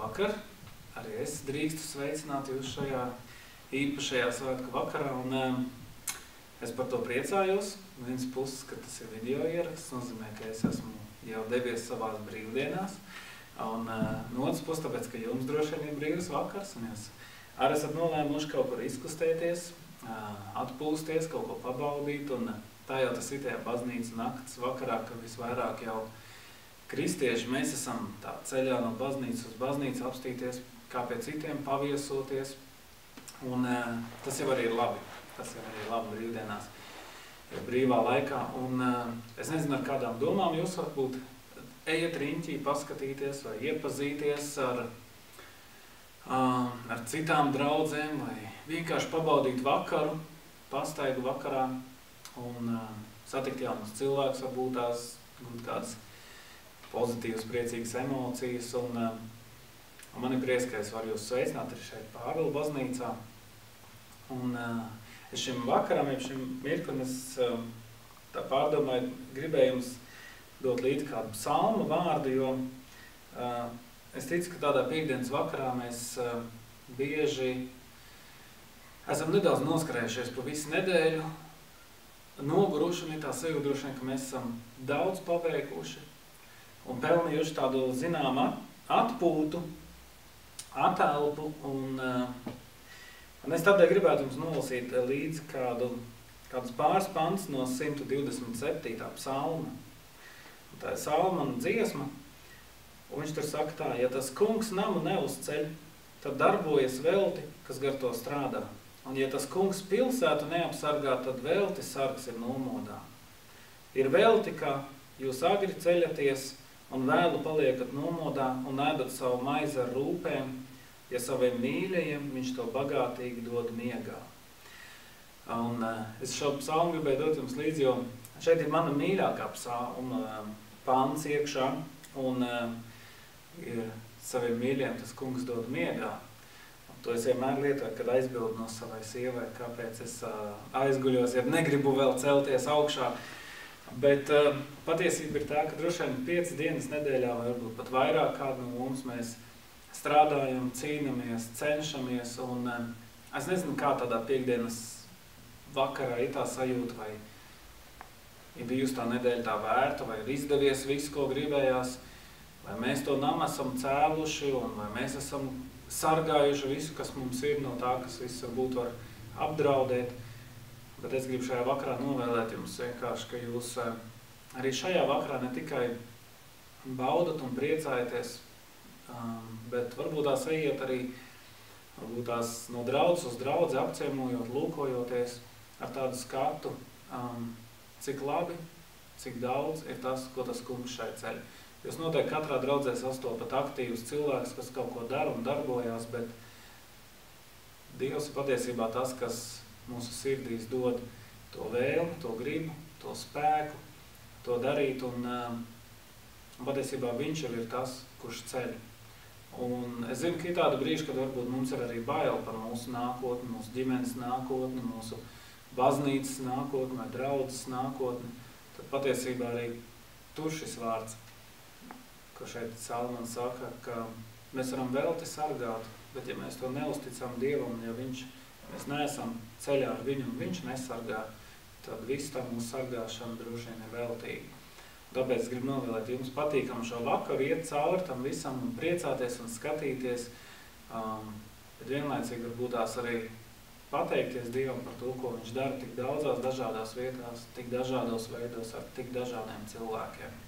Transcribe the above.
Labvakar! Arī es drīkstu sveicināt jūs šajā īpašajā svētku vakarā, un es par to priecājos. No vienas puses, ka tas ir video ieraksts, nozīmē, ka es esmu jau devies savās brīvdienās, un no otras puses, tāpēc, ka jums droši vien ir brīvs vakars, un jūs arī esat nolēmuši kaut kur izkustēties, atpūsties, kaut ko pabaudīt, un tā jau tas ir tajā baznīcas nakts vakarā, kad visvairāk jau kristieši mēs esam tā ceļā no baznīcas uz baznīcu apstīties, kā pie citiem paviesoties, un tas jau arī ir labi. Tas jau arī ir labi brīvdienās, brīvā laikā, un es nezinu, ar kādām domām jūs varbūt ejiet riņķī paskatīties vai iepazīties ar citām draudzēm, vai vienkārši pabaudīt vakaru, pastaigu vakarā, un satikt jaunus cilvēkus, varbūt tās gūt kādas pozitīvas, priecīgas emocijas, un man ir prieks, ka es varu jūs sveicināt arī šeit Pāvila baznīcā. Un es šim vakaram, šim mirklim, es tā pārdomāju, gribēju jums dot līdzi kādu psalmu vārdu, jo es ticu, ka tādā piekdienas vakarā mēs bieži esam nedaudz noskrējušies pa visu nedēļu, noguruši, un ir tā sajūta droši vien, ka mēs esam daudz paveikuši un pelnījuši tādu zināmu atpūtu, atelpu, un es tādēļ gribētu jums nolasīt līdzi kādus pāris pants no 127. psalma. Tā ir salma un dziesma, un viņš tur saka tā: ja tas kungs namu neuzceļ, tad darbojas velti, kas gar to strādā. Un ja tas kungs pilsētu neapsargā, tad velti sargs ir nomodā. Ir velti, ka jūs agri ceļaties un vēlu paliekat nomodā un ēdat savu maizi ar rūpēm, ja saviem mīļajiem viņš to bagātīgi dod miegā. Un es šo psalmu gribēju dot jums līdzi, jo šeit ir mana mīļākā psalma pants iekšā, un ir saviem mīļajiem tas kungs dod miegā. Un to es vienmēr lietoju, kad aizbildu no savai sievai, kāpēc es aizguļos, ja negribu vēl celties augšā. Bet patiesība ir tā, ka droši vien 5 dienas nedēļā, vai varbūt pat vairāk kādu no mums mēs strādājam, cīnamies, cenšamies, un es nezinu, kā tādā piekdienas vakarā ir tā sajūta, vai ir bijusi tā nedēļa tā vērta, vai ir izdevies visu, ko gribējās, vai mēs to namu esam cēluši, un vai mēs esam sargājuši visu, kas mums ir no tā, kas viss varbūt var apdraudēt. Bet es gribu šajā vakarā novēlēt jums vienkārši, ka jūs arī šajā vakarā ne tikai baudat un priecājaties, bet varbūt tās ejiet arī no draudzes uz draudzi, apciemojot, lūkojoties ar tādu skatu, cik labi, cik daudz ir tas, ko tas kungs šai ceļ. Jūs noteikti katrā draudzē sastopat aktīvus cilvēkus, kas kaut ko dara un darbojās, bet Dievs ir patiesībā tas, kas mūsu sirdīs dod to vēlmi, to gribu, to spēku, to darīt, un patiesībā viņš jau ir tas, kurš ceļ. Un es zinu, ka ir tāda brīža, kad varbūt mums ir arī bail par mūsu nākotni, mūsu ģimenes nākotni, mūsu baznīcas nākotni vai draudzes nākotni. Tad patiesībā arī tur šis vārds, ko šeit Salmans saka, ka mēs varam velti sargāt, bet ja mēs to neusticam Dievam, ja mēs neesam ceļā ar viņu un viņš nesargā, tad viss tā mūsu sargāšana droši vien ir veltīga. Tāpēc es gribu novēlēt jums patīkam šo vakaru, iet cauri tam visam un priecāties un skatīties, bet vienlaicīgi varbūt tās arī pateikties Dievam par to, ko viņš dara tik daudzās dažādās vietās, tik dažādos veidos ar tik dažādiem cilvēkiem.